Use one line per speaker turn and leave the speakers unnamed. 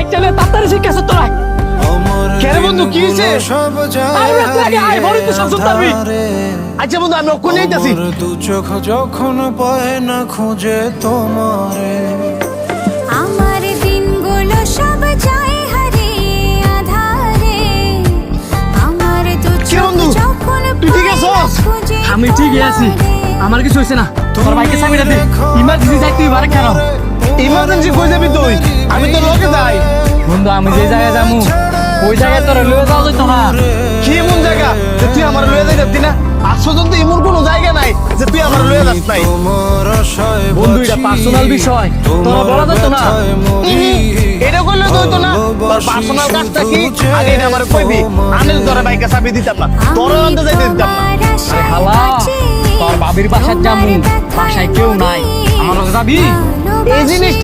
bike চালে তাড়াতাড়ি শিখেছ তোরা কেন বন্ধু কি হইছে আরে লাগে আই বড় তো সব শুনতাবি আচ্ছা বন্ধু আমি ওখানে যাইতাছি
দু চোখ যখন পায় না খুঁজে তোমারে
আমার দিনগুলো সব যায় হারিয়ে আধারে আমার দু চোখ যখন
তুই ঠিক আছিস আমি ঠিকই আছি আমার কিছু হইছে না তোর বাইকে চাবিটা দে ইমার্জেন্সি যাই তুই বারে কেন ইমার্জেন্সি কই যাবি তুই আমি তো লগে যাই বন্ধু আমি যে জায়গায় যামু ওই জায়গায় তোর লয়ে যাওয়া যাইতো না কি এমন জায়গা যে তুই আমার লয়ে যাইতি না আসলে তো এমন কোনো জায়গা নাই যে তুই আমার লয়ে যাস নাই বন্ধু এটা পার্সোনাল বিষয় তোরা বলা যেত না এটা করলে তো হইতো না তোর পার্সোনাল কাজটা কি আগে এটা আমার কইবি আমি তো তোর বাইকে চাবি দিতাম না তোর আনতে যাইতে দিতাম না আরে খালা তোর বাবির বাসার যামু বাসায় কেউ নাই আমার লগে যাবি এই জিনিস